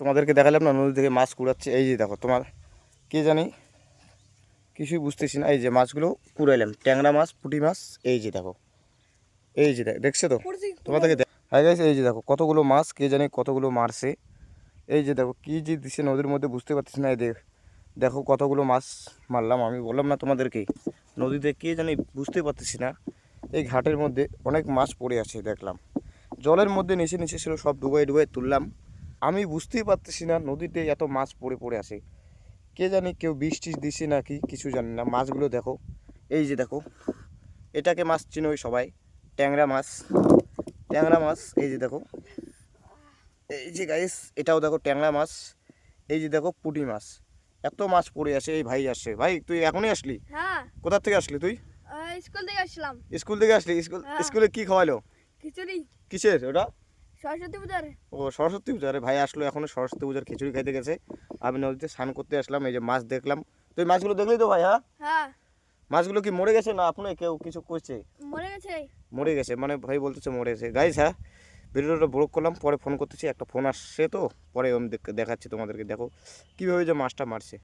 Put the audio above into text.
তোমাদেরকে দেখালাম না নদী থেকে মাছ কুড়াচ্ছে। এই যে দেখো তোমার কে জানি কিছুই বুঝতেছি না। এই যে মাছগুলো কুড়াইলাম, ট্যাংরা মাছ, পুঁটি মাছ। এই যে দেখো, এই যে দেখছো তো তোমাদেরকে। হ্যাঁ গাইস, এই যে দেখো কতগুলো মাছ, কে জানি কতগুলো মারছে। এই যে দেখো কী যে দিচ্ছে নদীর মধ্যে বুঝতে পারতেছি না। এই দেখো কতগুলো মাছ মারলাম। আমি বললাম না তোমাদেরকে নদীতে কে জানি বুঝতে পারতেছি না। এই ঘাটের মধ্যে অনেক মাছ পড়ে আছে দেখলাম, জলের মধ্যে নিচে নিচে ছিল, সব ডুবাই ডুবাই তুললাম। আমি বুঝতেই পারতেছি না নদীতে এত মাছ পড়ে পড়ে আছে। কে জানি কেউ বিষ টিষ দিছে নাকি কিছু জানি না। মাছগুলো দেখো, এই যে দেখো, এটাকে মাছ চিনোই সবাই, ট্যাংরা মাছ। ট্যাংরা মাছ এই যে দেখো, এই যে গাইস এটাও দেখো ট্যাংরা মাছ। এই যে দেখো পুঁটি মাছ। এত মাছ পড়ে আছে। এই ভাই আসছে। ভাই তুই এখনই আসলি? হ্যাঁ, কোথা থেকে আসলি তুই? স্কুল থেকে আসলাম। স্কুল থেকে আসলি? স্কুলে কি খাওয়াইলো? খিচুড়ি। কিসের ওটা? সরস্বতী পূজার। ও সরস্বতী পূজা। আরে ভাই আসলো এখনো সরস্বতী পূজার খিচুড়ি খাইতে গেছে। আমি নদীতে স্নান করতে আসলাম, এই যে মাছ দেখলাম। তুই মাছগুলো দেখলি তো ভাই? হ্যাঁ, হ্যাঁ, মাছগুলো কি মরে গেছে না আপনি কেউ কিছু করছে? মরে গেছে। মরে গেছে মানে ভাই বলতেছে মরে গেছে। গাইস হ্যাঁ, ভিডিওটা ব্লক করলাম, পরে ফোন করতেছি, একটা ফোন আসছে তো, পরে আমি দেখাচ্ছি তোমাদেরকে। দেখো কীভাবে যে মাছটা মারছে।